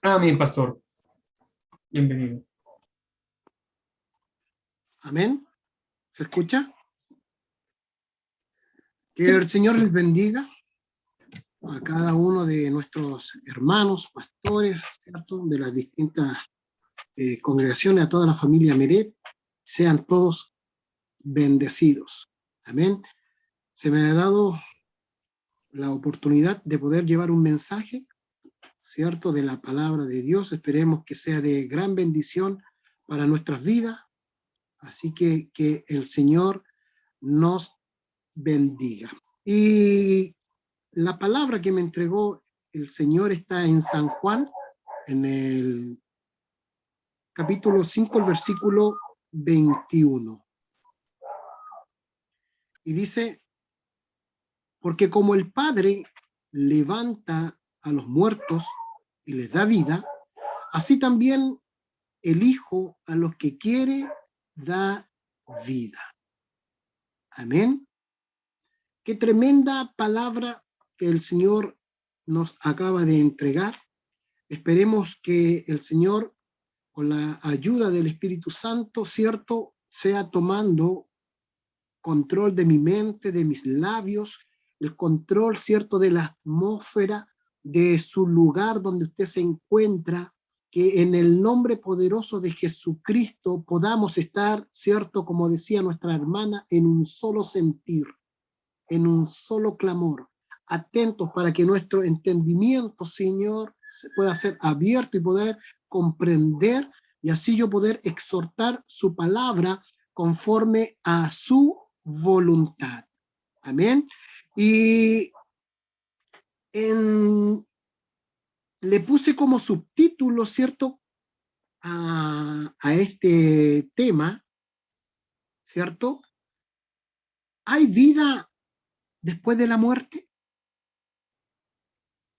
Amén, pastor. Bienvenido. Amén. ¿Se escucha? Que Sí, el Señor sí. les bendiga a cada uno de nuestros hermanos, pastores, ¿cierto? De las distintas congregaciones, a toda la familia Meret. Sean todos bendecidos. Amén. Se me ha dado la oportunidad de poder llevar un mensaje, ¿cierto? De la palabra de Dios. Esperemos que sea de gran bendición para nuestras vidas. Así que el Señor nos bendiga. Y la palabra que me entregó el Señor está en San Juan, en el capítulo 5, el versículo 21. Y dice, porque como el Padre levanta a los muertos y les da vida, así también el Hijo a los que quiere da vida. Amén. Qué tremenda palabra que el Señor nos acaba de entregar. Esperemos que el Señor, con la ayuda del Espíritu Santo, ¿cierto?, sea tomando control de mi mente, de mis labios, el control, ¿cierto?, de la atmósfera, de su lugar donde usted se encuentra, que en el nombre poderoso de Jesucristo podamos estar, ¿cierto?, como decía nuestra hermana, en un solo sentir, en un solo clamor, atentos para que nuestro entendimiento, Señor, se pueda ser abierto y poder comprender, y así yo poder exhortar su palabra conforme a su voluntad. Amén. Y le puse como subtítulo, ¿cierto?, a este tema, ¿cierto? ¿Hay vida después de la muerte?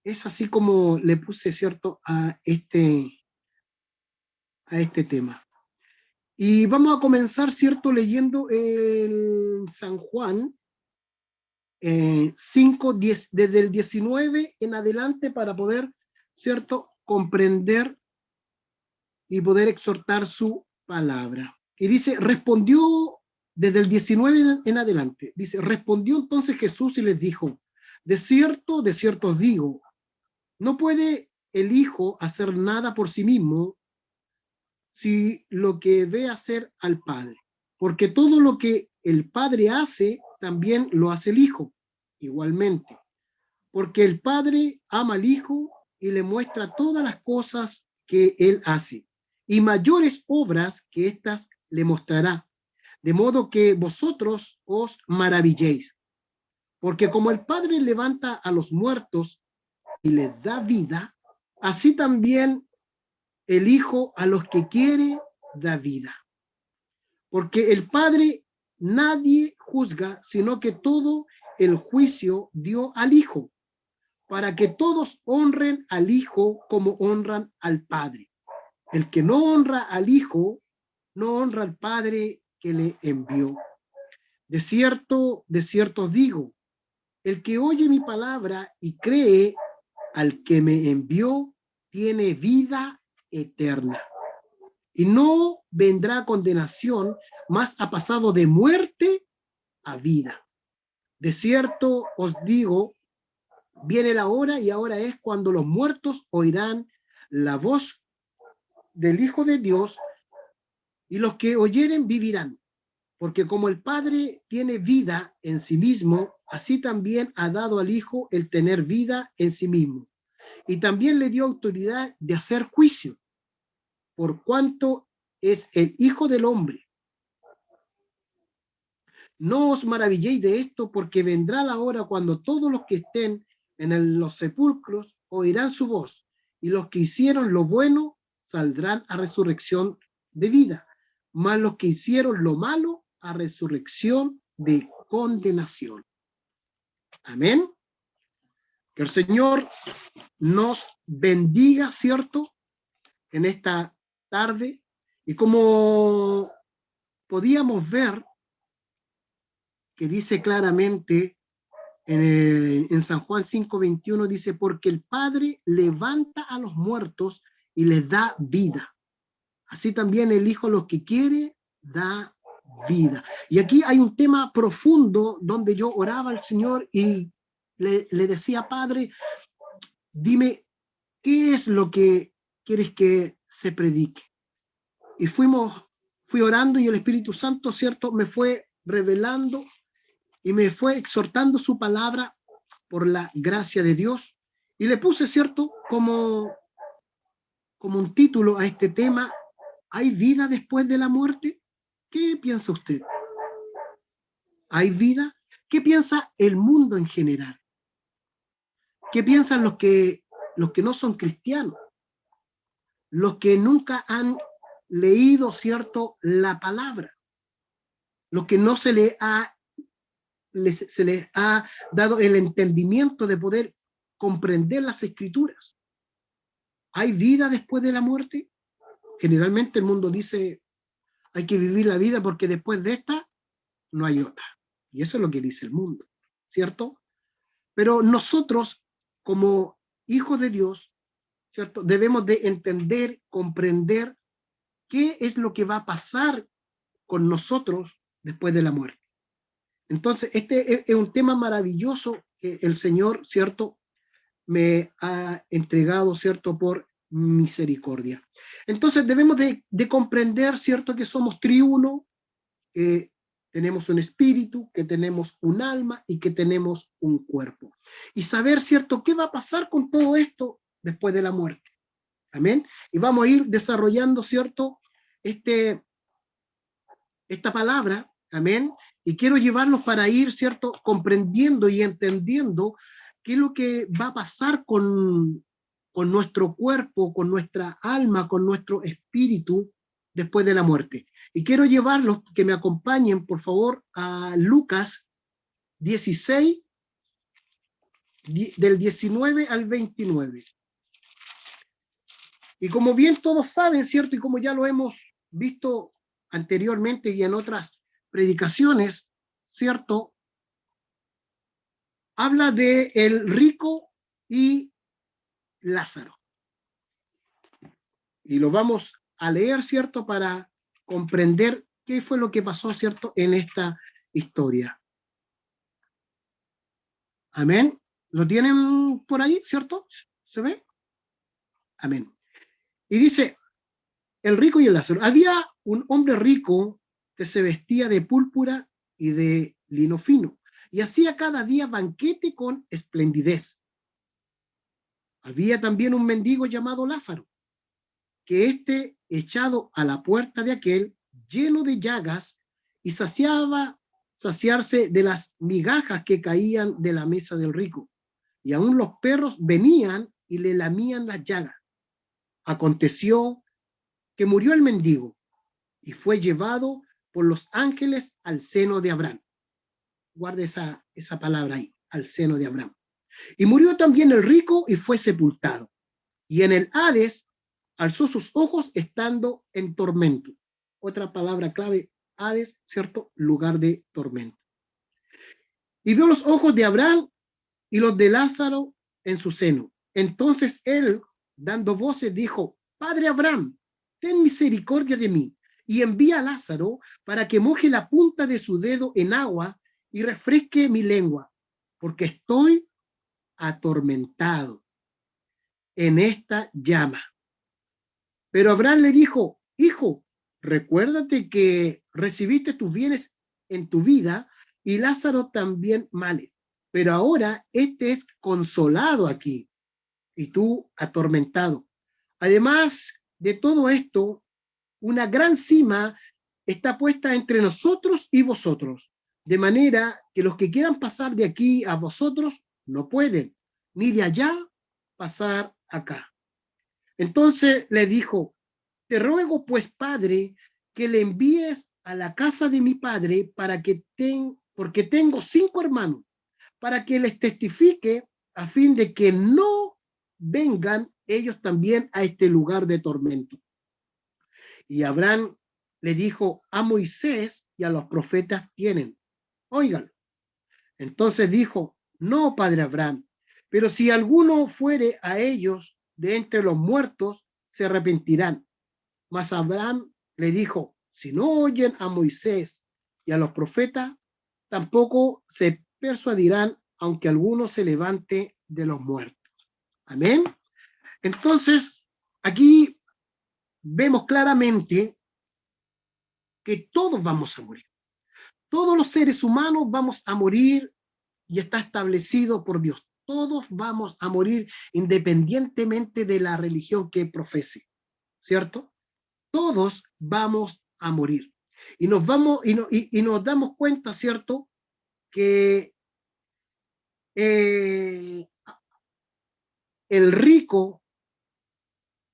Es así como le puse, ¿cierto?, a este tema. Y vamos a comenzar, ¿cierto?, leyendo el San Juan 5, 10, desde el 19 en adelante para poder, ¿cierto?, comprender y poder exhortar su palabra. Y dice, respondió desde el 19 en adelante, dice, respondió entonces Jesús y les dijo, de cierto os digo, no puede el Hijo hacer nada por sí mismo, si lo que ve hacer al Padre. Porque todo lo que el Padre hace, también lo hace el Hijo, igualmente. Porque el Padre ama al Hijo y le muestra todas las cosas que Él hace. Y mayores obras que éstas le mostrará. De modo que vosotros os maravilléis. Porque como el Padre levanta a los muertos y les da vida, así también el Hijo a los que quiere da vida. Porque el Padre nadie juzga, sino que todo el juicio dio al Hijo, para que todos honren al Hijo como honran al Padre. El que no honra al Hijo, no honra al Padre que le envió. De cierto os digo, el que oye mi palabra y cree al que me envió, tiene vida eterna. Y no vendrá condenación, mas ha pasado de muerte a vida. De cierto os digo, viene la hora y ahora es cuando los muertos oirán la voz del Hijo de Dios, y los que oyeren vivirán. Porque como el Padre tiene vida en sí mismo, así también ha dado al Hijo el tener vida en sí mismo. Y también le dio autoridad de hacer juicio, por cuanto es el Hijo del Hombre. No os maravilléis de esto, porque vendrá la hora cuando todos los que estén en los sepulcros oirán su voz, y los que hicieron lo bueno saldrán a resurrección de vida, mas los que hicieron lo malo a resurrección de condenación. Amén. Que el Señor nos bendiga, ¿cierto?, en esta tarde. Y como podíamos ver, que dice claramente En San Juan 5:21 dice, porque el Padre levanta a los muertos y les da vida. Así también el Hijo los que quiere da vida. Y aquí hay un tema profundo donde yo oraba al Señor y le decía, Padre, dime, ¿qué es lo que quieres que se predique? Y fui orando y el Espíritu Santo, ¿cierto?, me fue revelando y me fue exhortando su palabra por la gracia de Dios. Y le puse, ¿cierto?, como un título a este tema, ¿hay vida después de la muerte? ¿Qué piensa usted? ¿Hay vida? ¿Qué piensa el mundo en general? ¿Qué piensan los que no son cristianos? Los que nunca han leído, ¿cierto?, la palabra. Los que no se les ha dado el entendimiento de poder comprender las escrituras. ¿Hay vida después de la muerte? Generalmente el mundo dice, hay que vivir la vida porque después de esta no hay otra. Y eso es lo que dice el mundo, ¿cierto? Pero nosotros, como hijos de Dios, ¿cierto?, debemos de entender, comprender qué es lo que va a pasar con nosotros después de la muerte. Entonces, este es un tema maravilloso que el Señor, ¿cierto?, me ha entregado, ¿cierto?, por misericordia. Entonces, debemos de comprender, ¿cierto?, que somos triuno, que tenemos un espíritu, que tenemos un alma y que tenemos un cuerpo. Y saber, ¿cierto?, qué va a pasar con todo esto después de la muerte. Amén. Y vamos a ir desarrollando, ¿cierto?, esta palabra, amén, y quiero llevarlos para ir, ¿cierto?, comprendiendo y entendiendo qué es lo que va a pasar con nuestro cuerpo, con nuestra alma, con nuestro espíritu después de la muerte. Y quiero llevarlos, que me acompañen, por favor, a Lucas 16, del 19 al 29. Y como bien todos saben, ¿cierto?, y como ya lo hemos visto anteriormente y en otras predicaciones, ¿cierto?, habla de el rico y Lázaro. Y lo vamos a leer, ¿cierto?, para comprender qué fue lo que pasó, ¿cierto?, en esta historia. Amén. ¿Lo tienen por ahí, cierto? ¿Se ve? Amén. Y dice, el rico y el Lázaro. Había un hombre rico que se vestía de púrpura y de lino fino, y hacía cada día banquete con esplendidez. Había también un mendigo llamado Lázaro, que echado a la puerta de aquel, lleno de llagas, y saciarse de las migajas que caían de la mesa del rico. Y aún los perros venían y le lamían las llagas. Aconteció que murió el mendigo y fue llevado por los ángeles al seno de Abraham. Guarde esa palabra ahí, al seno de Abraham. Y murió también el rico y fue sepultado. Y en el Hades alzó sus ojos estando en tormento. Otra palabra clave, Hades, ¿cierto? Lugar de tormento. Y vio los ojos de Abraham y los de Lázaro en su seno. Entonces él, dando voces, dijo, Padre Abraham, ten misericordia de mí y envía a Lázaro para que moje la punta de su dedo en agua y refresque mi lengua, porque estoy atormentado en esta llama. Pero Abraham le dijo, hijo, recuérdate que recibiste tus bienes en tu vida y Lázaro también males, pero ahora este es consolado aquí y tú atormentado. Además de todo esto, una gran cima está puesta entre nosotros y vosotros, de manera que los que quieran pasar de aquí a vosotros no pueden, ni de allá pasar acá. Entonces le dijo, te ruego pues, padre, que le envíes a la casa de mi padre porque tengo 5 hermanos, para que les testifique a fin de que no vengan ellos también a este lugar de tormento. Y Abraham le dijo, a Moisés y a los profetas tienen, óiganlo. Entonces dijo, No, padre Abraham, pero si alguno fuere a ellos de entre los muertos, se arrepentirán. Mas Abraham le dijo, si no oyen a Moisés y a los profetas, tampoco se persuadirán, aunque alguno se levante de los muertos. Amén. Entonces, aquí vemos claramente que todos vamos a morir. Todos los seres humanos vamos a morir y está establecido por Dios. Todos vamos a morir independientemente de la religión que profese, ¿cierto? Todos vamos a morir. Y nos damos cuenta, ¿cierto? Que el rico,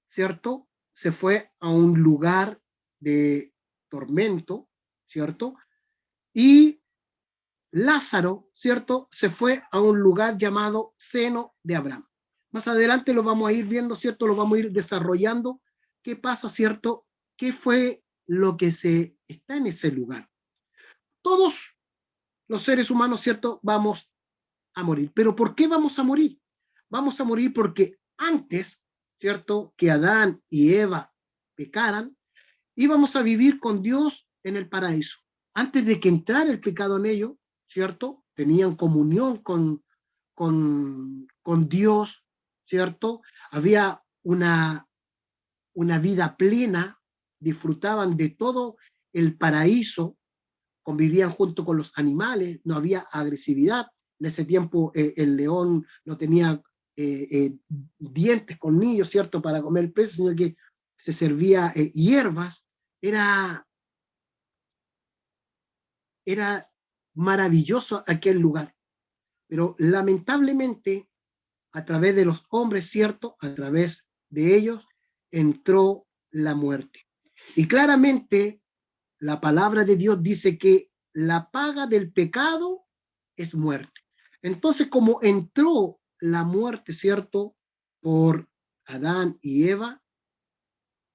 ¿cierto? Se fue a un lugar de tormento, ¿cierto? Y Lázaro, ¿cierto? Se fue a un lugar llamado seno de Abraham. Más adelante lo vamos a ir viendo, ¿cierto? Lo vamos a ir desarrollando. ¿Qué pasa, cierto? ¿Qué fue lo que se está en ese lugar? Todos los seres humanos, ¿cierto? Vamos a morir. ¿Pero por qué vamos a morir? Vamos a morir porque antes, ¿cierto? Que Adán y Eva pecaran, íbamos a vivir con Dios en el paraíso. Antes de que entrara el pecado en ellos, ¿cierto? Tenían comunión con Dios, ¿cierto? Había una vida plena, disfrutaban de todo el paraíso, convivían junto con los animales, no había agresividad. En ese tiempo el león no tenía dientes, colmillos, ¿cierto? Para comer peces, sino que se servía hierbas. Era maravilloso aquel lugar. Pero lamentablemente, a través de los hombres, ¿cierto? A través de ellos, entró la muerte. Y claramente, la palabra de Dios dice que la paga del pecado es muerte. Entonces, como entró la muerte, ¿cierto? Por Adán y Eva,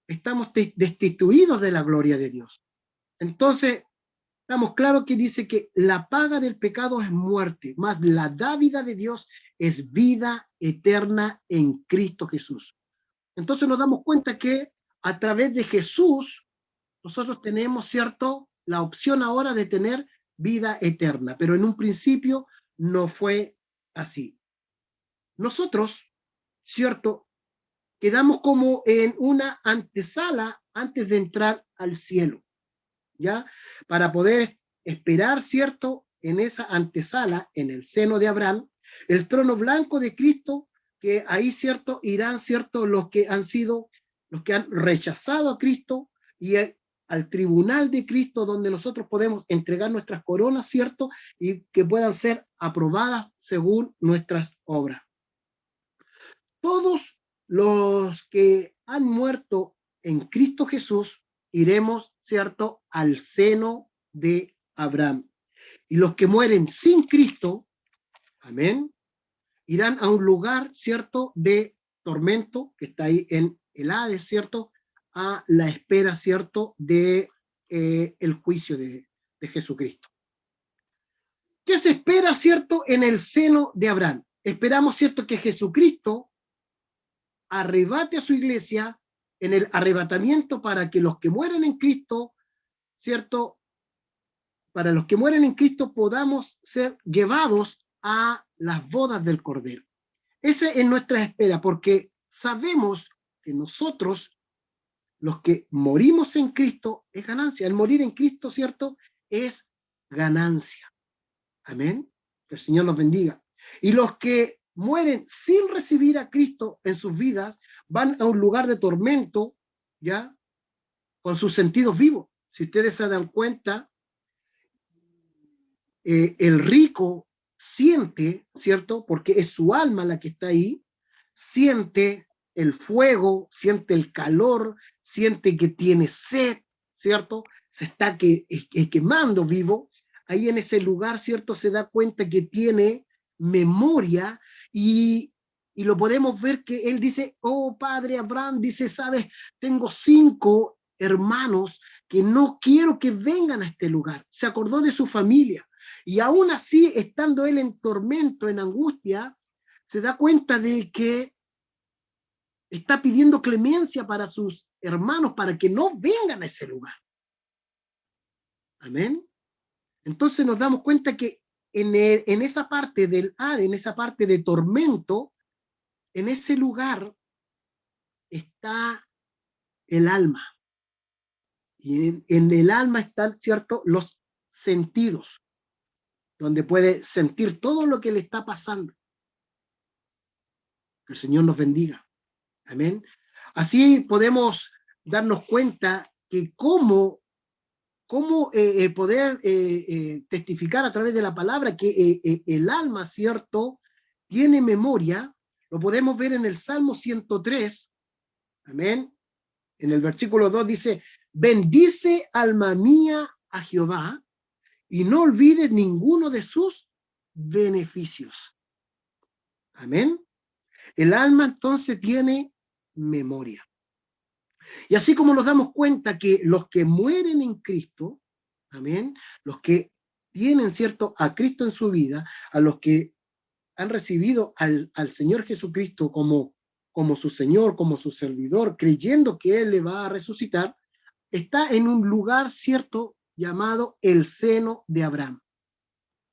estamos destituidos de la gloria de Dios. Entonces, estamos claros que dice que la paga del pecado es muerte, más la dávida de Dios es vida eterna en Cristo Jesús. Entonces nos damos cuenta que a través de Jesús nosotros tenemos, ¿cierto?, la opción ahora de tener vida eterna, pero en un principio no fue así. Nosotros, ¿cierto?, quedamos como en una antesala antes de entrar al cielo, ¿ya? Para poder esperar, ¿cierto?, en esa antesala, en el seno de Abraham, el trono blanco de Cristo, que ahí, ¿cierto?, irán, ¿cierto?, los que han rechazado a Cristo y al tribunal de Cristo, donde nosotros podemos entregar nuestras coronas, ¿cierto?, y que puedan ser aprobadas según nuestras obras. Todos los que han muerto en Cristo Jesús iremos, ¿cierto?, al seno de Abraham. Y los que mueren sin Cristo, amén, irán a un lugar, ¿cierto?, de tormento, que está ahí en el Hades, ¿cierto?, a la espera, ¿cierto?, de el juicio de Jesucristo. ¿Qué se espera, ¿cierto?, en el seno de Abraham? Esperamos, ¿cierto?, que Jesucristo arrebate a su iglesia en el arrebatamiento para que los que mueren en Cristo, ¿cierto?, para los que mueren en Cristo podamos ser llevados a las bodas del Cordero. Esa es nuestra espera, porque sabemos que nosotros, los que morimos en Cristo, es ganancia. El morir en Cristo, ¿cierto?, es ganancia. Amén. Que el Señor los bendiga. Y los que mueren sin recibir a Cristo en sus vidas van a un lugar de tormento, ¿ya?, con sus sentidos vivos. Si ustedes se dan cuenta, el rico siente, ¿cierto?, porque es su alma la que está ahí, siente el fuego, siente el calor, siente que tiene sed, ¿cierto?, se está quemando vivo. Ahí en ese lugar, ¿cierto?, se da cuenta que tiene memoria y lo podemos ver que él dice, oh padre Abraham, dice, sabes, tengo 5 hermanos que no quiero que vengan a este lugar. Se acordó de su familia, Y aún así, estando él en tormento, en angustia, se da cuenta de que está pidiendo clemencia para sus hermanos, para que no vengan a ese lugar. Amén. Entonces nos damos cuenta que en esa parte del Hades, en esa parte de tormento, en ese lugar está el alma. Y en el alma están, ¿cierto?, los sentidos, donde puede sentir todo lo que le está pasando. Que el Señor nos bendiga. Amén. Así podemos darnos cuenta que cómo poder testificar a través de la palabra que el alma, ¿cierto?, tiene memoria. Lo podemos ver en el Salmo 103. Amén. En el versículo 2 dice: bendice, alma mía, a Jehová, y no olvides ninguno de sus beneficios. Amén. El alma entonces tiene memoria. Y así como nos damos cuenta que los que mueren en Cristo, amén, los que tienen, ¿cierto?, a Cristo en su vida, a los que han recibido al Señor Jesucristo como su Señor, como su servidor, creyendo que Él le va a resucitar, está en un lugar, ¿cierto?, llamado el seno de Abraham.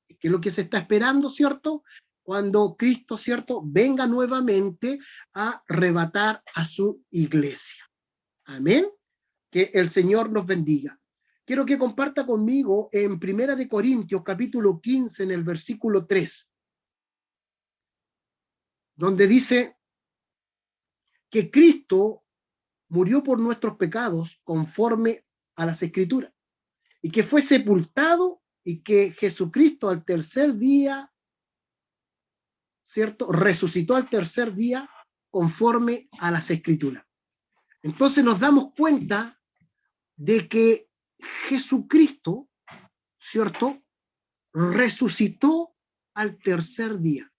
Que es lo que se está esperando, ¿cierto?, cuando Cristo, ¿cierto?, venga nuevamente a arrebatar a su iglesia. Amén. Que el Señor nos bendiga. Quiero que comparta conmigo en 1 Corintios capítulo 15, en el versículo 3, donde dice que Cristo murió por nuestros pecados conforme a las Escrituras, y que fue sepultado, y que Jesucristo al tercer día, ¿cierto?, resucitó al tercer día conforme a las Escrituras. Entonces nos damos cuenta de que Jesucristo, ¿cierto?, resucitó al tercer día.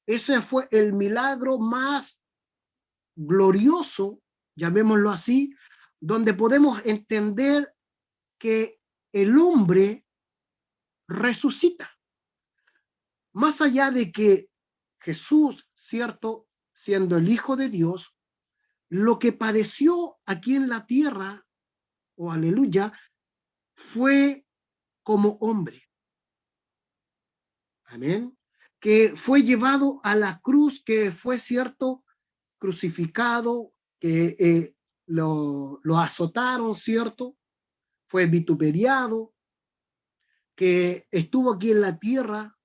Ese fue el milagro más glorioso, llamémoslo así, donde podemos entender que el hombre resucita. Más allá de que Jesús, ¿cierto?, siendo el Hijo de Dios, lo que padeció aquí en la tierra, o aleluya, fue como hombre. Amén. Que fue llevado a la cruz, que fue, ¿cierto?, crucificado, que lo azotaron, ¿cierto?, fue vituperiado, que estuvo aquí en la tierra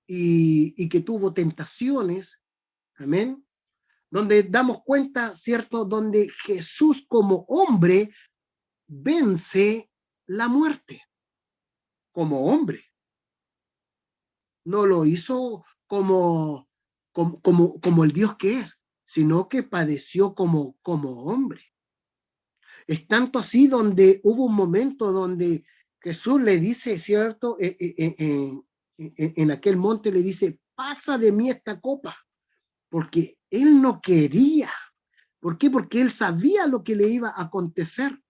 y que tuvo tentaciones. Amén. Donde damos cuenta, ¿cierto?, donde Jesús como hombre vence la muerte. Como hombre. No lo hizo como el Dios que es, sino que padeció como hombre. Es tanto así donde hubo un momento donde Jesús le dice, ¿cierto?, en aquel monte le dice: pasa de mí esta copa, porque él no quería. ¿Por qué? Porque él sabía lo que le iba a acontecer.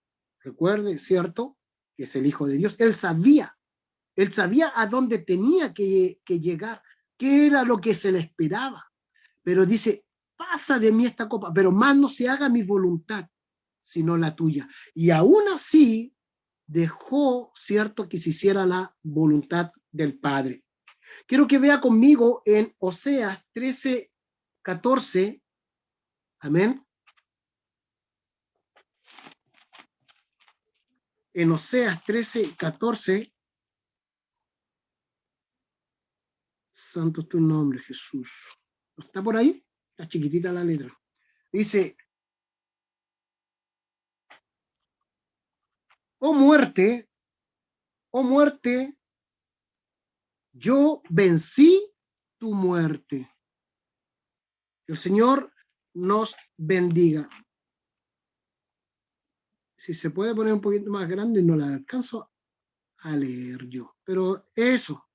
Recuerde, ¿cierto?, que es el Hijo de Dios. Él sabía a dónde tenía que llegar, qué era lo que se le esperaba. Pero dice: pasa de mí esta copa, pero más no se haga mi voluntad, sino la tuya. Y aún así dejó, ¿cierto?, que se hiciera la voluntad del Padre. Quiero que vea conmigo en Oseas 13, 14. Amén. En Oseas 13, 14. Santo es tu nombre, Jesús. ¿Está por ahí? Está chiquitita la letra. Dice: oh muerte, yo vencí tu muerte. Que el Señor nos bendiga. Si se puede poner un poquito más grande, no la alcanzo a leer yo. Pero eso,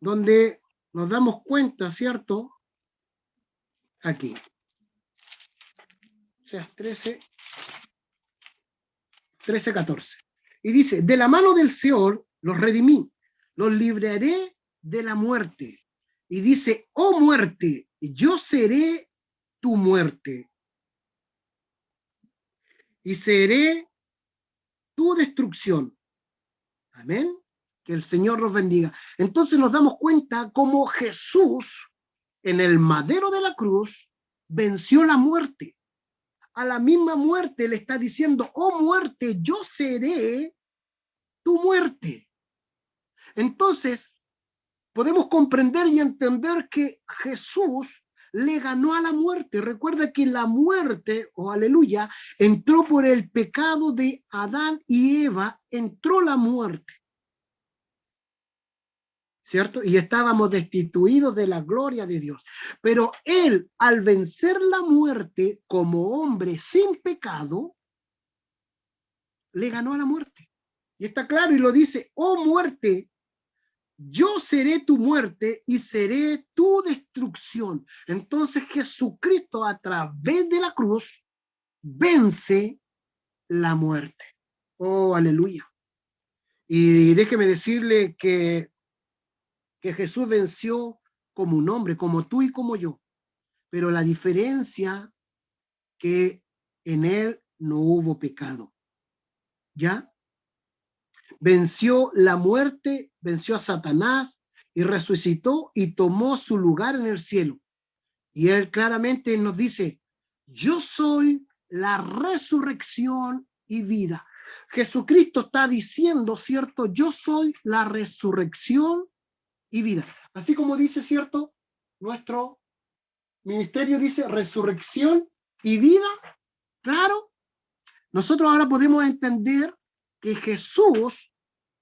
donde nos damos cuenta, ¿cierto? Aquí. O sea, 13, 14. Y dice: de la mano del Seol los redimí, los libraré de la muerte. Y dice, oh muerte, yo seré tu muerte y seré tu destrucción. Amén. Que el Señor los bendiga. Entonces nos damos cuenta cómo Jesús en el madero de la cruz venció la muerte. A la misma muerte le está diciendo, oh muerte, yo seré tu muerte. Entonces podemos comprender y entender que Jesús le ganó a la muerte. Recuerda que la muerte, aleluya, entró por el pecado de Adán y Eva, entró la muerte, ¿cierto? Y estábamos destituidos de la gloria de Dios. Pero él, al vencer la muerte como hombre sin pecado, le ganó a la muerte. Y está claro, y lo dice, oh muerte, yo seré tu muerte y seré tu destrucción. Entonces Jesucristo a través de la cruz vence la muerte. Oh, aleluya. Y déjeme decirle que Jesús venció como un hombre, como tú y como yo. Pero la diferencia que en él no hubo pecado. ¿Ya? Venció la muerte, venció a Satanás y resucitó y tomó su lugar en el cielo. Y él claramente nos dice, yo soy la resurrección y vida. Jesucristo está diciendo, ¿cierto? Yo soy la resurrección y vida. Así como dice, ¿cierto? Nuestro ministerio dice resurrección y vida. Claro, nosotros ahora podemos entender que Jesús,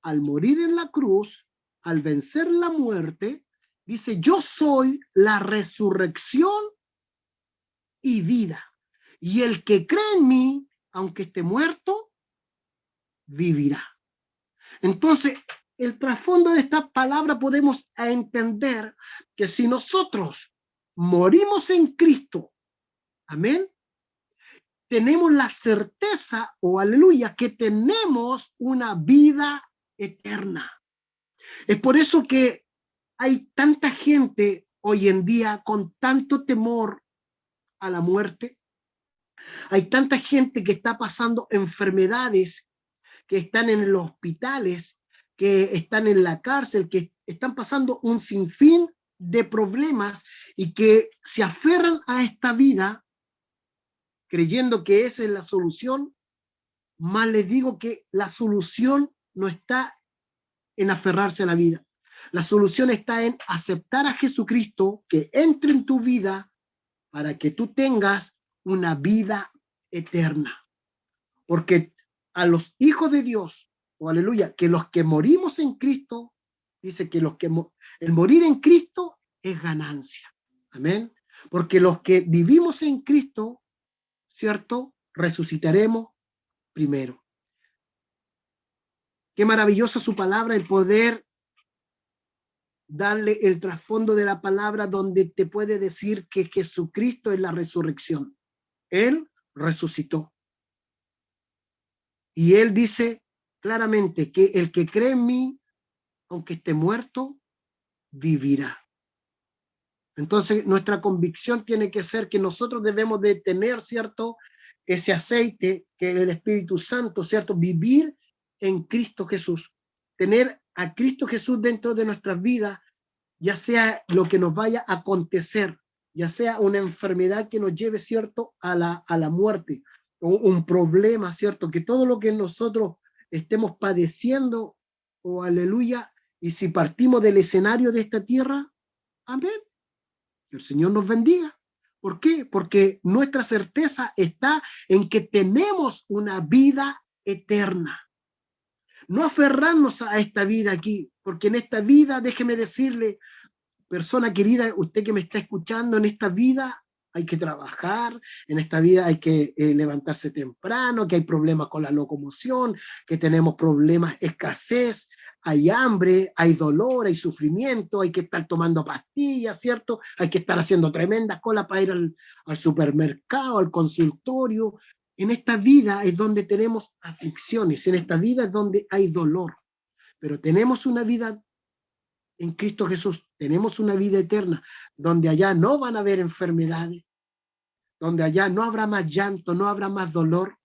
al morir en la cruz, al vencer la muerte, dice, yo soy la resurrección y vida. Y el que cree en mí, aunque esté muerto, vivirá. Entonces, el trasfondo de esta palabra podemos entender que si nosotros morimos en Cristo, amén, tenemos la certeza, aleluya, que tenemos una vida eterna. Es por eso que hay tanta gente hoy en día con tanto temor a la muerte. Hay tanta gente que está pasando enfermedades, que están en los hospitales, que están en la cárcel, que están pasando un sinfín de problemas y que se aferran a esta vida creyendo que esa es la solución. Más les digo que la solución no está en aferrarse a la vida. La solución está en aceptar a Jesucristo que entre en tu vida para que tú tengas una vida eterna. Porque a los hijos de Dios, aleluya, que los que morimos en Cristo, dice que el morir en Cristo es ganancia. Amén. Porque los que vivimos en Cristo, ¿cierto? Resucitaremos primero. Qué maravillosa su palabra, el poder darle el trasfondo de la palabra donde te puede decir que Jesucristo es la resurrección. Él resucitó. Y él dice claramente que el que cree en mí, aunque esté muerto, vivirá. Entonces, nuestra convicción tiene que ser que nosotros debemos de tener, ¿cierto?, ese aceite que es el Espíritu Santo, ¿cierto?, vivir en Cristo Jesús, tener a Cristo Jesús dentro de nuestras vidas, ya sea lo que nos vaya a acontecer, ya sea una enfermedad que nos lleve, ¿cierto?, a la muerte, o un problema, ¿cierto?, que todo lo que nosotros estemos padeciendo, aleluya, y si partimos del escenario de esta tierra, amén, que el Señor nos bendiga. ¿Por qué? Porque nuestra certeza está en que tenemos una vida eterna. No aferrarnos a esta vida aquí, porque en esta vida, déjeme decirle, persona querida, usted que me está escuchando, en esta vida hay que trabajar, en esta vida hay que levantarse temprano, que hay problemas con la locomoción, que tenemos problemas, escasez, hay hambre, hay dolor, hay sufrimiento, hay que estar tomando pastillas, ¿cierto? Hay que estar haciendo tremendas colas para ir al supermercado, al consultorio. En esta vida es donde tenemos aflicciones, en esta vida es donde hay dolor, pero tenemos una vida en Cristo Jesús tenemos una vida eterna, donde allá no van a haber enfermedades, donde allá no habrá más llanto, no habrá más dolor,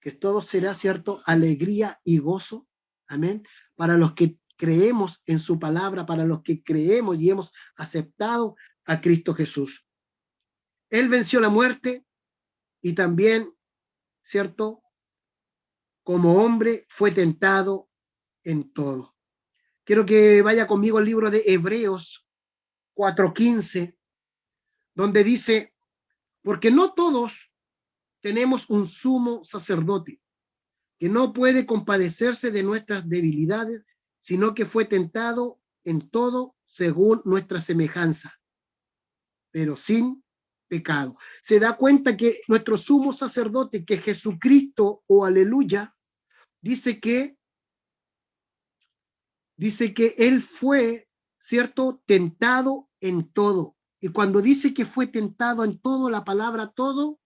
que todo será, ¿cierto?, alegría y gozo, amén, para los que creemos en su palabra, para los que creemos y hemos aceptado a Cristo Jesús. Él venció la muerte y también, ¿cierto?, como hombre fue tentado en todo. Quiero que vaya conmigo al libro de Hebreos 4:15, donde dice, porque no todos tenemos un sumo sacerdote que no puede compadecerse de nuestras debilidades, sino que fue tentado en todo según nuestra semejanza, pero sin pecado. Se da cuenta que nuestro sumo sacerdote, que Jesucristo, o aleluya, dice que él fue, ¿cierto?, tentado en todo. Y cuando dice que fue tentado en todo, la palabra todo,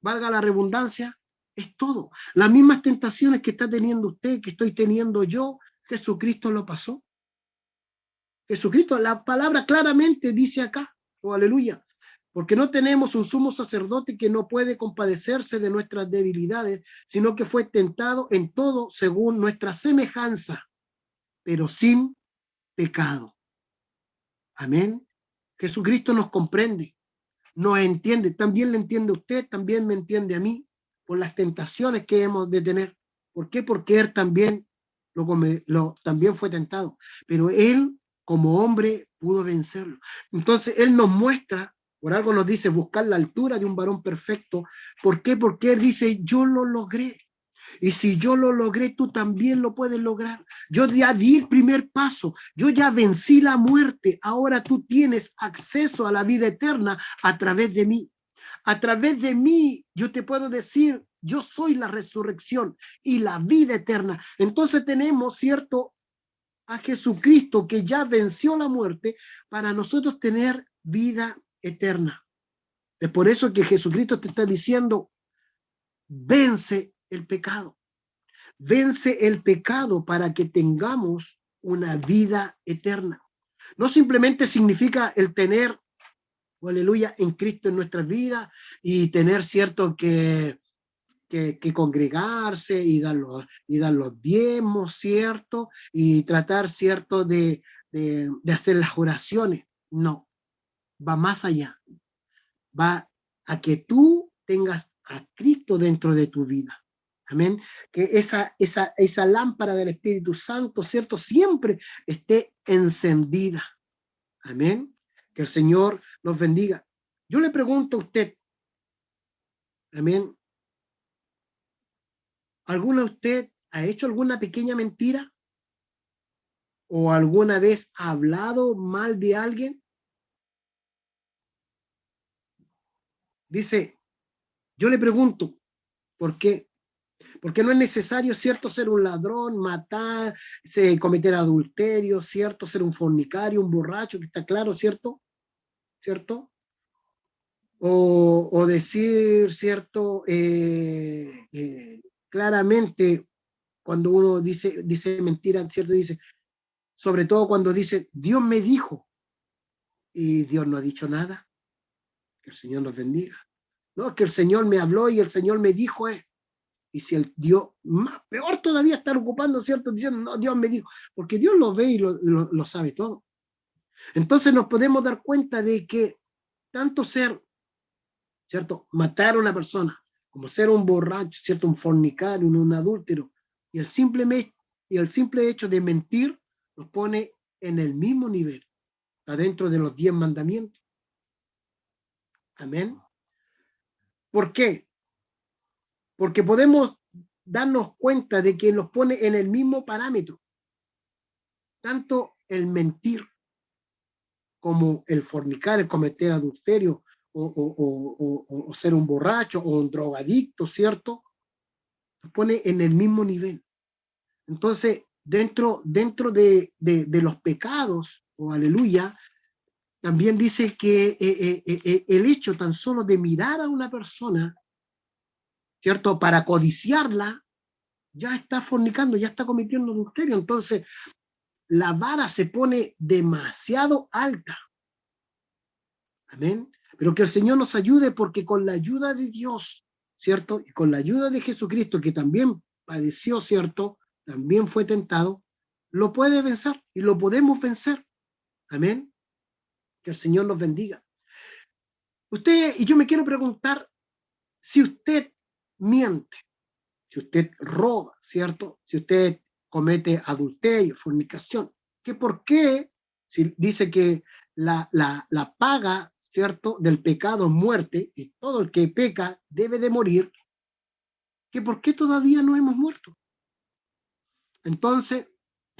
valga la redundancia, es todo. Las mismas tentaciones que está teniendo usted, que estoy teniendo yo, Jesucristo lo pasó. Jesucristo, la palabra claramente dice acá, oh aleluya, porque no tenemos un sumo sacerdote que no puede compadecerse de nuestras debilidades, sino que fue tentado en todo según nuestra semejanza, pero sin pecado. Amén. Jesucristo nos comprende, nos entiende, también le entiende a usted, también me entiende a mí, por las tentaciones que hemos de tener. ¿Por qué? Porque él también también fue tentado, pero él como hombre pudo vencerlo. Entonces él nos muestra, por algo nos dice, buscar la altura de un varón perfecto. ¿Por qué? Porque él dice, yo lo logré. Y si yo lo logré, tú también lo puedes lograr. Yo ya di el primer paso, yo ya vencí la muerte, ahora tú tienes acceso a la vida eterna a través de mí. A través de mí, yo te puedo decir, yo soy la resurrección y la vida eterna. Entonces tenemos, ¿cierto?, a Jesucristo que ya venció la muerte para nosotros tener vida eterna. Es por eso que Jesucristo te está diciendo, vence el pecado. Vence el pecado para que tengamos una vida eterna. No simplemente significa el tener, aleluya, en Cristo en nuestras vidas y tener, cierto, que congregarse y dar los diezmos, cierto, y tratar, cierto, de hacer las oraciones. No, va más allá. Va a que tú tengas a Cristo dentro de tu vida. Amén. Que esa lámpara del Espíritu Santo, ¿cierto?, siempre esté encendida. Amén. Que el Señor nos bendiga. Yo le pregunto a usted, amén, ¿alguna de usted ha hecho alguna pequeña mentira? ¿O alguna vez ha hablado mal de alguien? Dice, yo le pregunto, ¿por qué? Porque no es necesario, ¿cierto?, ser un ladrón, matar, cometer adulterio, ¿cierto?, ser un fornicario, un borracho, que está claro, ¿cierto? ¿Cierto? O decir, ¿cierto?, claramente, cuando uno dice mentira, ¿cierto? Dice, sobre todo cuando dice, Dios me dijo, y Dios no ha dicho nada. Que el Señor nos bendiga. No, es que el Señor me habló y el Señor me dijo, y si el Dios, más peor todavía, estar ocupando, ¿cierto?, diciendo, no, Dios me dijo, porque Dios lo ve y lo sabe todo. Entonces nos podemos dar cuenta de que tanto ser, ¿cierto?, matar a una persona, como ser un borracho, ¿cierto?, un fornicario, un adúltero, y el simple hecho de mentir nos pone en el mismo nivel, está dentro de los 10 mandamientos. Amén. ¿Por qué? Porque podemos darnos cuenta de que nos pone en el mismo parámetro, tanto el mentir como el fornicar, el cometer adulterio, o ser un borracho o un drogadicto, ¿cierto? Nos pone en el mismo nivel. Entonces, dentro de los pecados, o aleluya, también dice que el hecho tan solo de mirar a una persona, ¿cierto?, para codiciarla, ya está fornicando, ya está cometiendo adulterio. Entonces, la vara se pone demasiado alta. Amén. Pero que el Señor nos ayude, porque con la ayuda de Dios, ¿cierto? Y con la ayuda de Jesucristo, que también padeció, ¿cierto? También fue tentado, lo puede vencer y lo podemos vencer. Amén. Que el Señor nos bendiga. Usted, y yo me quiero preguntar, si usted miente, si usted roba, ¿cierto? Si usted comete adulterio, fornicación, ¿que por qué, si dice que la paga, ¿cierto?, del pecado es muerte, y todo el que peca debe de morir, ¿que por qué todavía no hemos muerto? Entonces,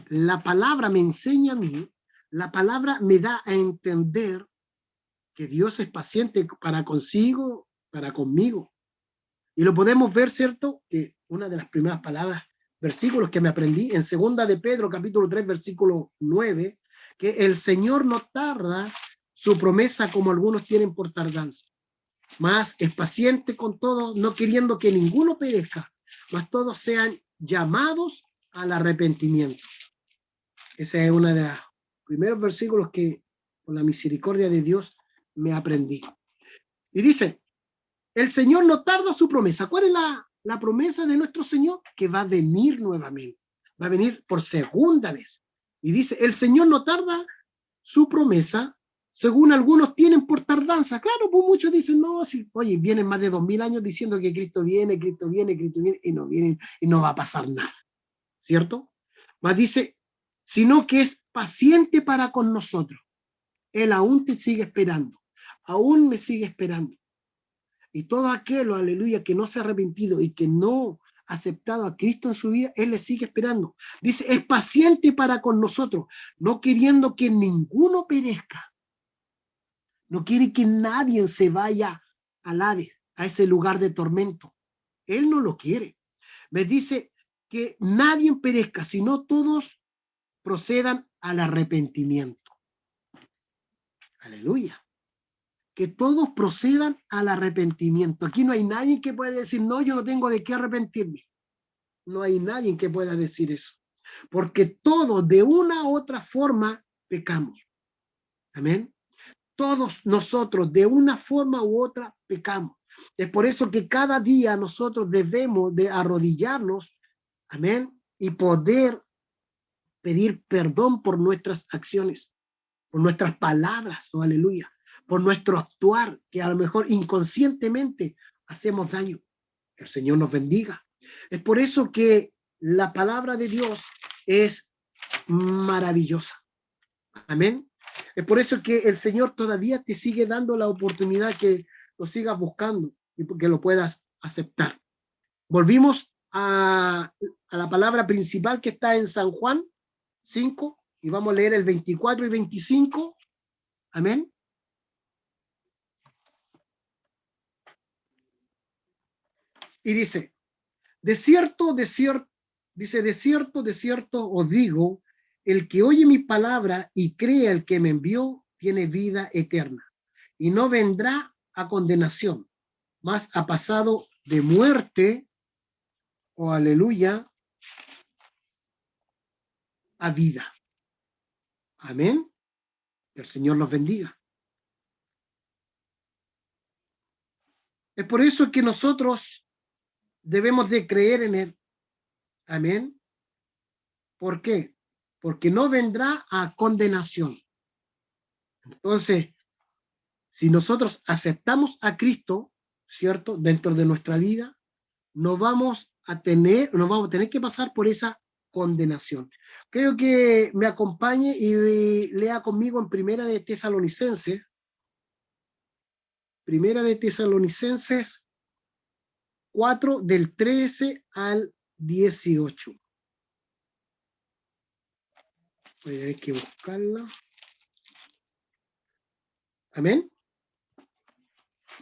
la palabra me enseña a mí, la palabra me da a entender que Dios es paciente para consigo, para conmigo. Y lo podemos ver, ¿cierto? Que una de las primeras palabras, versículos que me aprendí en 2 de Pedro, capítulo 3, versículo 9, que el Señor no tarda su promesa como algunos tienen por tardanza, mas es paciente con todos, no queriendo que ninguno perezca, mas todos sean llamados al arrepentimiento. Ese es uno de los primeros versículos que, por la misericordia de Dios, me aprendí. Y dice, el Señor no tarda su promesa. ¿Cuál es la promesa de nuestro Señor? Que va a venir nuevamente, va a venir por segunda vez. Y dice, el Señor no tarda su promesa, según algunos tienen por tardanza. Claro, pues muchos dicen, no, sí, oye, vienen más de 2000 años diciendo que Cristo viene, y no vienen, y no va a pasar nada, ¿cierto? Mas dice, sino que es paciente para con nosotros. Él aún te sigue esperando, aún me sigue esperando. Y todo aquel, aleluya, que no se ha arrepentido y que no ha aceptado a Cristo en su vida, Él le sigue esperando. Dice, es paciente para con nosotros, no queriendo que ninguno perezca. No quiere que nadie se vaya al Hades, a ese lugar de tormento. Él no lo quiere. Me dice que nadie perezca, sino todos procedan al arrepentimiento. Aleluya. Que todos procedan al arrepentimiento. Aquí no hay nadie que pueda decir, no, yo no tengo de qué arrepentirme. No hay nadie que pueda decir eso. Porque todos de una u otra forma pecamos. Amén. Todos nosotros de una forma u otra pecamos. Es por eso que cada día nosotros debemos de arrodillarnos, amén, y poder pedir perdón por nuestras acciones, por nuestras palabras, oh, aleluya, por nuestro actuar, que a lo mejor inconscientemente hacemos daño. Que el Señor nos bendiga. Es por eso que la palabra de Dios es maravillosa. Amén. Es por eso que el Señor todavía te sigue dando la oportunidad que lo sigas buscando y que lo puedas aceptar. Volvimos a la palabra principal que está en San Juan 5 y vamos a leer el 24 y 25. Amén. Y dice, de cierto, dice, de cierto os digo, el que oye mi palabra y cree al que me envió, tiene vida eterna, y no vendrá a condenación, mas ha pasado de muerte, o aleluya, a vida. Amén. Que el Señor nos bendiga. Es por eso que nosotros debemos de creer en Él. Amén. ¿Por qué? Porque no vendrá a condenación. Entonces, si nosotros aceptamos a Cristo, ¿cierto? Dentro de nuestra vida, no vamos a tener que pasar por esa condenación. Creo que me acompañe y lea conmigo en Primera de Tesalonicenses 4, del 13 al 18. Voy a tener que buscarla. Amén.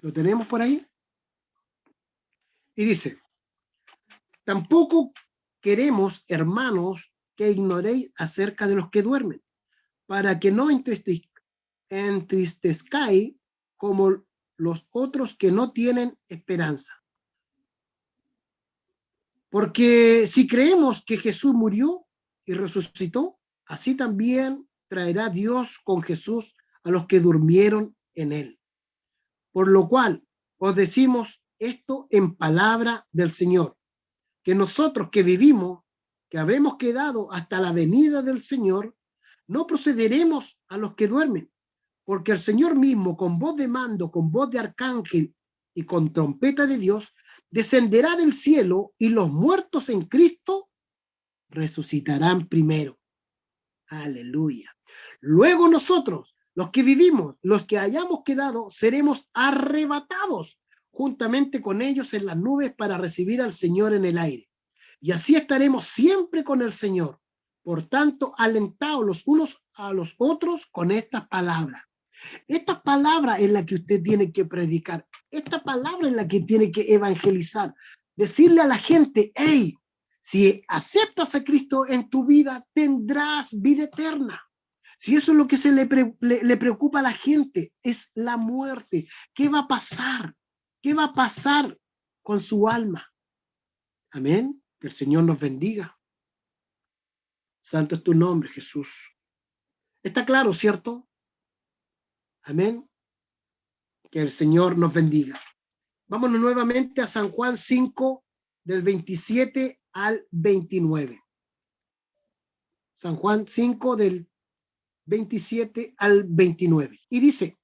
¿Lo tenemos por ahí? Y dice, tampoco queremos, hermanos, que ignoréis acerca de los que duermen, para que no entristezcáis como los otros que no tienen esperanza. Porque si creemos que Jesús murió y resucitó, así también traerá Dios con Jesús a los que durmieron en él. Por lo cual os decimos esto en palabra del Señor, que nosotros que vivimos, que habremos quedado hasta la venida del Señor, no procederemos a los que duermen, porque el Señor mismo, con voz de mando, con voz de arcángel y con trompeta de Dios, descenderá del cielo, y los muertos en Cristo resucitarán primero. Aleluya. Luego nosotros, los que vivimos, los que hayamos quedado, seremos arrebatados juntamente con ellos en las nubes para recibir al Señor en el aire. Y así estaremos siempre con el Señor. Por tanto, alentaos los unos a los otros con estas palabras. Esta palabra es la que usted tiene que predicar. Esta palabra es la que tiene que evangelizar. Decirle a la gente, hey, si aceptas a Cristo en tu vida, tendrás vida eterna. Si eso es lo que le preocupa a la gente, es la muerte. ¿Qué va a pasar? ¿Qué va a pasar con su alma? Amén. Que el Señor nos bendiga. Santo es tu nombre, Jesús. ¿Está claro, cierto? Amén. Que el Señor nos bendiga. Vámonos nuevamente a San Juan 5, del 27 al 29. San Juan 5, del 27 al 29. Y dice,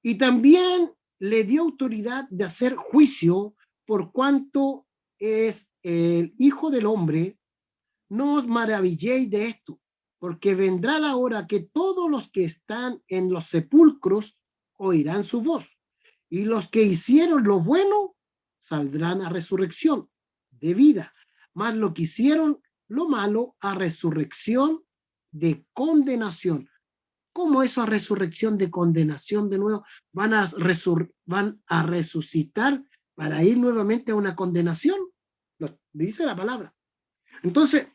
y también le dio autoridad de hacer juicio por cuanto es el Hijo del Hombre. No os maravilléis de esto, porque vendrá la hora que todos los que están en los sepulcros oirán su voz, y los que hicieron lo bueno saldrán a resurrección de vida, mas los que hicieron lo malo a resurrección de condenación. ¿Cómo eso a resurrección de condenación de nuevo? Van a resucitar para ir nuevamente a una condenación. Lo dice la palabra. Entonces,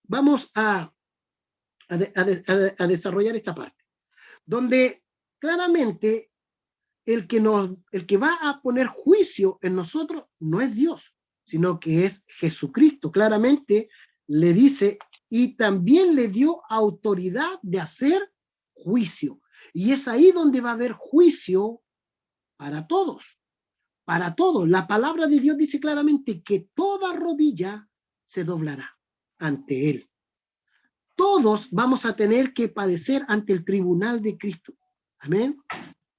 vamos a desarrollar esta parte, donde claramente el que va a poner juicio en nosotros no es Dios, sino que es Jesucristo. Claramente le dice, y también le dio autoridad de hacer juicio. Y es ahí donde va a haber juicio para todos, para todos. La palabra de Dios dice claramente que toda rodilla se doblará ante él. Todos vamos a tener que padecer ante el tribunal de Cristo. Amén.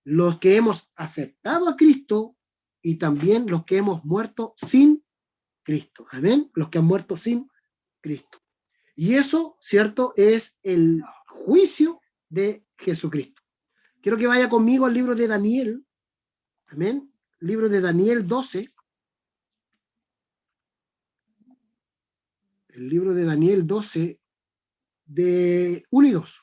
Los que hemos aceptado a Cristo y también los que hemos muerto sin Cristo. Amén. Los que han muerto sin Cristo. Y eso, cierto, es el juicio de Jesucristo. Quiero que vaya conmigo al libro de Daniel. Amén. Libro de Daniel 12. El libro de Daniel 12, de 1 y 2.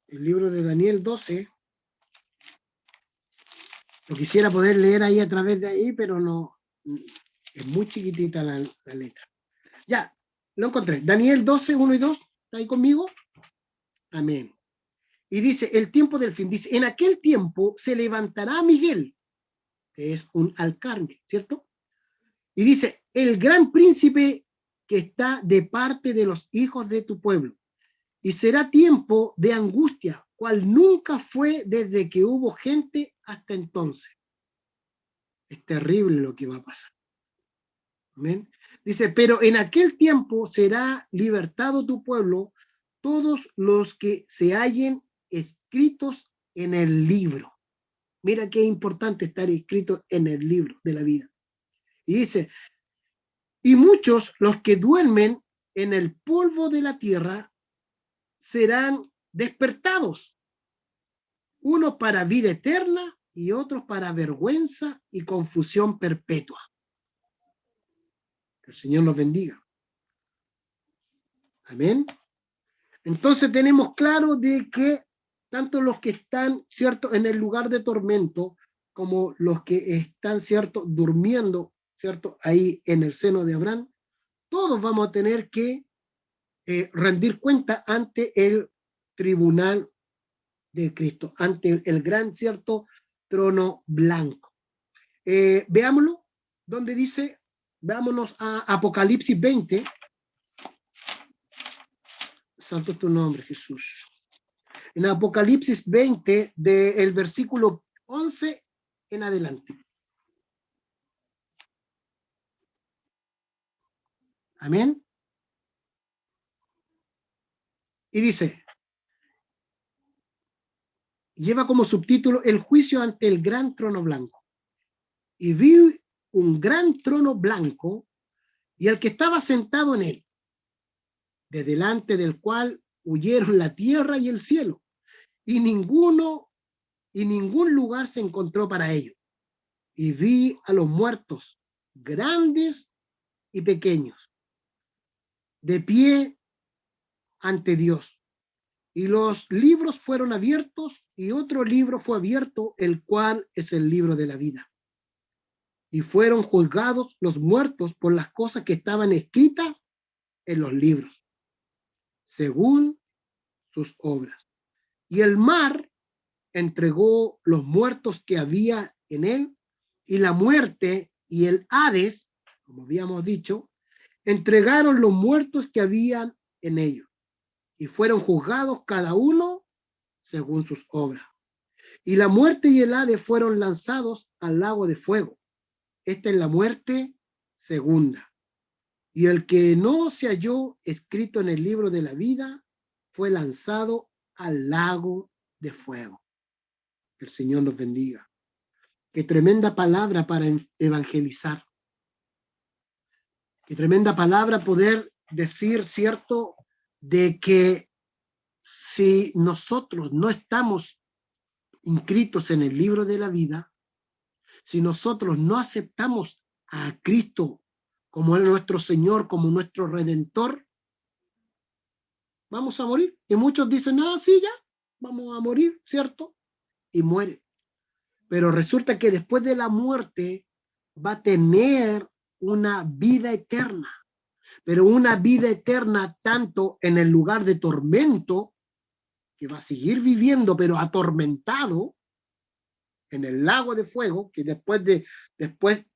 El libro de Daniel 12. Lo quisiera poder leer ahí a través de ahí, pero no. Es muy chiquitita la letra. Ya, lo encontré. Daniel 12, 1 y 2. ¿Está ahí conmigo? Amén. Y dice, el tiempo del fin. Dice, en aquel tiempo se levantará Miguel, que es un alcalde, ¿cierto? Y dice, el gran príncipe que está de parte de los hijos de tu pueblo. Y será tiempo de angustia, cual nunca fue desde que hubo gente hasta entonces. Es terrible lo que va a pasar. Amén. Dice, pero en aquel tiempo será libertado tu pueblo, todos los que se hallen escritos en el libro. Mira qué importante estar escrito en el libro de la vida. Y dice, y muchos los que duermen en el polvo de la tierra serán despertados, unos para vida eterna y otros para vergüenza y confusión perpetua. Que el Señor nos bendiga. Amén. Entonces tenemos claro de que tanto los que están, ¿cierto?, en el lugar de tormento, como los que están, ¿cierto?, durmiendo, ¿cierto?, ahí en el seno de Abraham, todos vamos a tener que rendir cuenta ante el tribunal de Cristo, ante el gran, ¿cierto?, trono blanco. Veámoslo, donde dice, vámonos a Apocalipsis 20. Santo es tu nombre, Jesús. En Apocalipsis 20, del versículo 11 en adelante. Amén. Y dice, lleva como subtítulo el juicio ante el gran trono blanco. Y vi un gran trono blanco y el que estaba sentado en él, de delante del cual huyeron la tierra y el cielo, y ningún lugar se encontró para ellos. Y vi a los muertos, grandes y pequeños, de pie ante Dios. Y los libros fueron abiertos, y otro libro fue abierto, el cual es el libro de la vida. Y fueron juzgados los muertos por las cosas que estaban escritas en los libros, según sus obras. Y el mar entregó los muertos que había en él, y la muerte y el Hades, como habíamos dicho, entregaron los muertos que habían en ellos, y fueron juzgados cada uno según sus obras. Y la muerte y el Hades fueron lanzados al lago de fuego. Esta es la muerte segunda. Y el que no se halló escrito en el libro de la vida fue lanzado al lago de fuego. El Señor nos bendiga. Qué tremenda palabra para evangelizar. Qué tremenda palabra poder decir, ¿cierto?, de que si nosotros no estamos inscritos en el libro de la vida, si nosotros no aceptamos a Cristo como nuestro Señor, como nuestro Redentor, vamos a morir. Y muchos dicen, no, sí, ya, vamos a morir, ¿cierto? Y muere. Pero resulta que después de la muerte va a tener una vida eterna, pero una vida eterna tanto en el lugar de tormento, que va a seguir viviendo, pero atormentado, en el lago de fuego, que después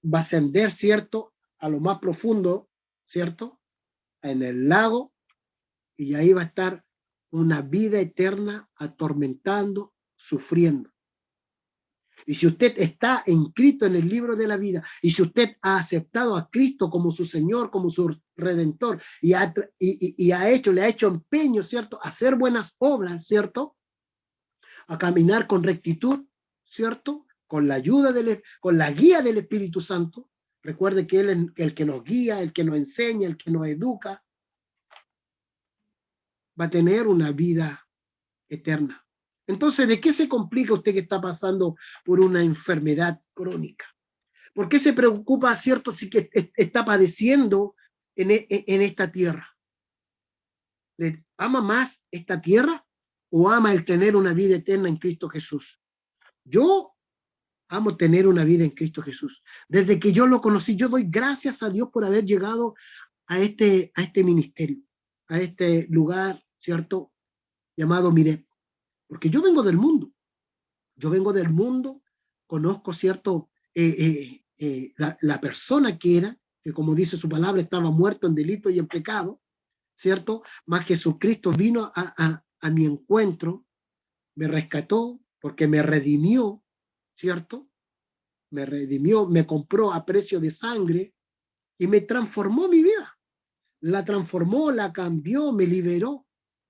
va a ascender, ¿cierto?, a lo más profundo, ¿cierto?, en el lago, y ahí va a estar una vida eterna atormentando, sufriendo. Y si usted está inscrito en el libro de la vida, y si usted ha aceptado a Cristo como su Señor, como su Redentor, y le ha hecho empeño, ¿cierto?, a hacer buenas obras, ¿cierto?, a caminar con rectitud, ¿cierto?, con la ayuda, con la guía del Espíritu Santo. Recuerde que Él es el que nos guía, el que nos enseña, el que nos educa. Va a tener una vida eterna. Entonces, ¿de qué se complica usted que está pasando por una enfermedad crónica? ¿Por qué se preocupa, cierto, si que está padeciendo en esta tierra? ¿Le ama más esta tierra o ama el tener una vida eterna en Cristo Jesús? Yo amo tener una vida en Cristo Jesús. Desde que yo lo conocí, yo doy gracias a Dios por haber llegado a este ministerio, a este lugar, ¿cierto?, llamado Miret. Porque yo vengo del mundo. Yo vengo del mundo, conozco, ¿cierto?, la persona que era, que como dice su palabra, estaba muerto en delito y en pecado, ¿cierto? Mas Jesucristo vino a mi encuentro, me rescató, porque me redimió, ¿cierto? Me redimió, me compró a precio de sangre y me transformó mi vida. La transformó, la cambió, me liberó.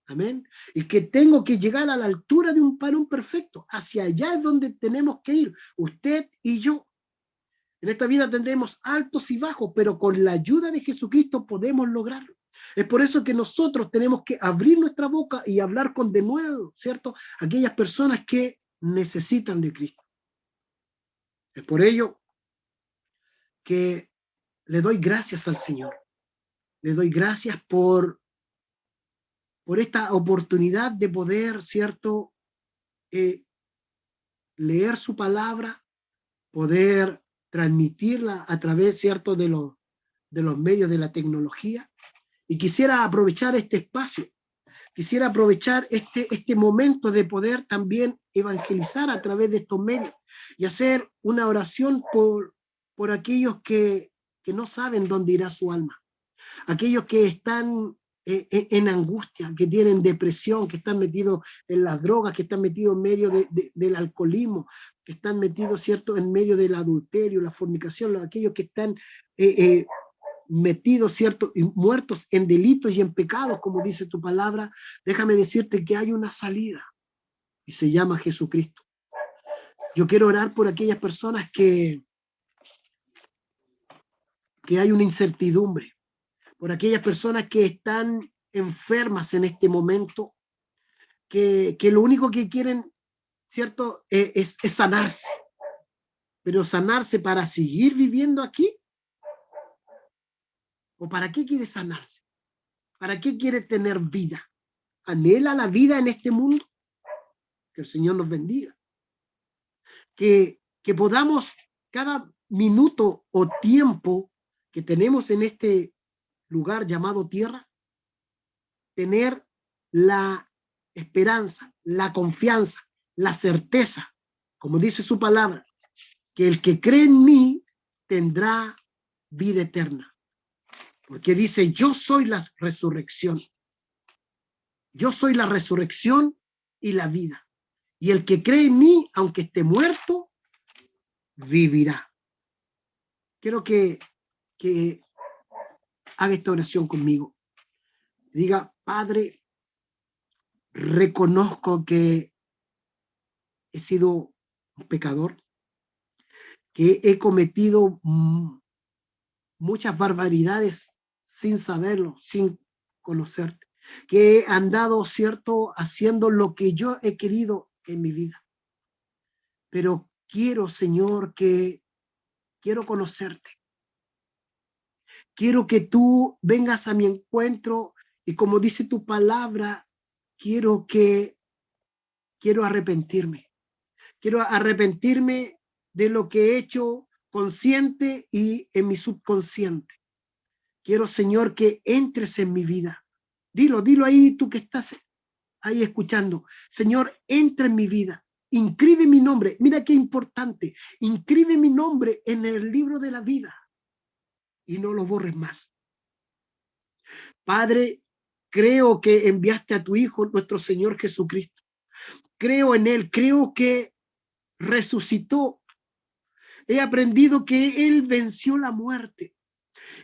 Amén. Y que tengo que llegar a la altura de un varón perfecto. Hacia allá es donde tenemos que ir, usted y yo. En esta vida tendremos altos y bajos, pero con la ayuda de Jesucristo podemos lograrlo. Es por eso que nosotros tenemos que abrir nuestra boca y hablar con denuedo, ¿cierto?, aquellas personas que necesitan de Cristo. Es por ello que le doy gracias al Señor. Le doy gracias por esta oportunidad de poder, ¿cierto?, leer su palabra, poder transmitirla a través, ¿cierto?, de los medios de la tecnología. Y quisiera aprovechar este espacio quisiera aprovechar este momento de poder también evangelizar a través de estos medios y hacer una oración por aquellos que no saben dónde irá su alma, aquellos que están en angustia, que tienen depresión, que están metidos en las drogas, que están metidos en medio del alcoholismo, que están metidos, ¿cierto?, en medio del adulterio, la fornicación, aquellos que están metidos, ¿cierto?, y muertos en delitos y en pecados, como dice tu palabra. Déjame decirte que hay una salida y se llama Jesucristo. Yo quiero orar por aquellas personas que hay una incertidumbre, por aquellas personas que están enfermas en este momento, que lo único que quieren, ¿cierto?, es sanarse, pero sanarse para seguir viviendo aquí. ¿O para qué quiere sanarse? ¿Para qué quiere tener vida? ¿Anhela la vida en este mundo? Que el Señor nos bendiga. Que podamos cada minuto o tiempo que tenemos en este lugar llamado tierra, tener la esperanza, la confianza, la certeza, como dice su palabra, que el que cree en mí tendrá vida eterna. Porque dice, yo soy la resurrección. Yo soy la resurrección y la vida. Y el que cree en mí, aunque esté muerto, vivirá. Quiero que haga esta oración conmigo. Diga, Padre, reconozco que he sido un pecador, que he cometido muchas barbaridades sin saberlo, sin conocerte, que he andado, ¿cierto?, haciendo lo que yo he querido en mi vida. Pero quiero, Señor, quiero conocerte. Quiero que tú vengas a mi encuentro y, como dice tu palabra, quiero arrepentirme. Quiero arrepentirme de lo que he hecho consciente y en mi subconsciente. Quiero, Señor, que entres en mi vida. Dilo ahí, tú que estás ahí escuchando. Señor, entra en mi vida. Inscribe mi nombre. Mira qué importante. Inscribe mi nombre en el libro de la vida y no lo borres más. Padre, creo que enviaste a tu Hijo, nuestro Señor Jesucristo. Creo en Él. Creo que resucitó. He aprendido que Él venció la muerte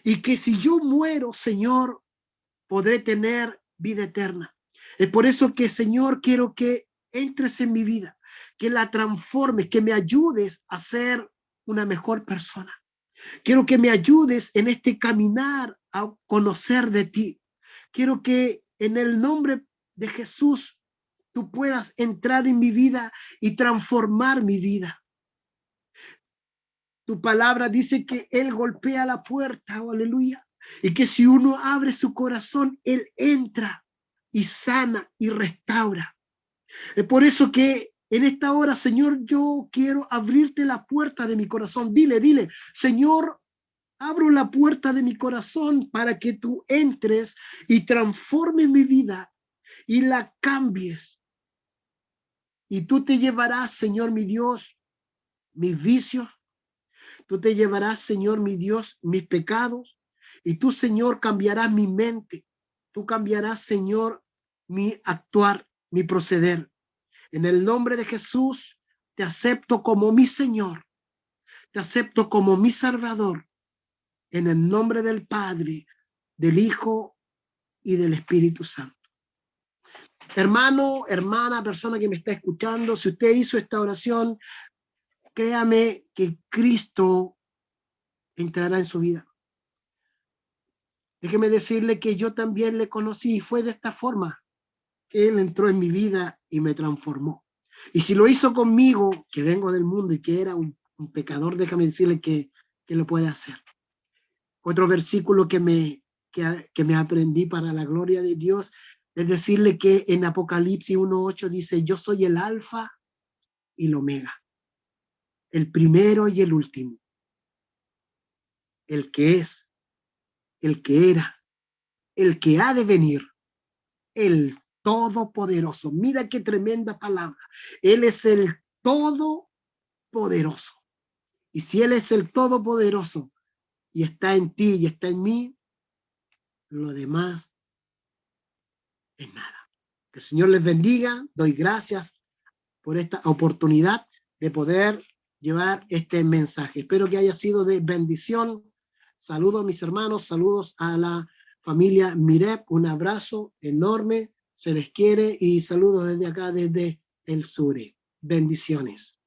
y que si yo muero, Señor, podré tener vida eterna. Es por eso que, Señor, quiero que entres en mi vida, que la transformes, que me ayudes a ser una mejor persona. Quiero que me ayudes en este caminar a conocer de ti. Quiero que en el nombre de Jesús tú puedas entrar en mi vida y transformar mi vida. Tu palabra dice que Él golpea la puerta, oh, aleluya, y que si uno abre su corazón, Él entra y sana y restaura. Es por eso que en esta hora, Señor, yo quiero abrirte la puerta de mi corazón. Dile, Señor, abro la puerta de mi corazón para que tú entres y transformes mi vida y la cambies. Y tú te llevarás, Señor, mi Dios, mis vicios. Tú te llevarás, Señor, mi Dios, mis pecados. Y tú, Señor, cambiarás mi mente. Tú cambiarás, Señor, mi actuar, mi proceder. En el nombre de Jesús, te acepto como mi Señor. Te acepto como mi Salvador. En el nombre del Padre, del Hijo y del Espíritu Santo. Hermano, hermana, persona que me está escuchando, si usted hizo esta oración, créame que Cristo entrará en su vida. Déjeme decirle que yo también le conocí y fue de esta forma que Él entró en mi vida y me transformó. Y si lo hizo conmigo, que vengo del mundo y que era un pecador, déjame decirle que lo puede hacer. Otro versículo que me aprendí para la gloria de Dios es decirle que en Apocalipsis 1:8 dice, yo soy el alfa y el omega, el primero y el último, el que es, el que era, el que ha de venir, el todopoderoso. Mira qué tremenda palabra. Él es el todopoderoso. Y si Él es el todopoderoso y está en ti y está en mí, lo demás es nada. Que el Señor les bendiga. Doy gracias por esta oportunidad de poder llevar este mensaje. Espero que haya sido de bendición. Saludos a mis hermanos, saludos a la familia Mirep, un abrazo enorme, se les quiere y saludos desde acá, desde el sur. Bendiciones.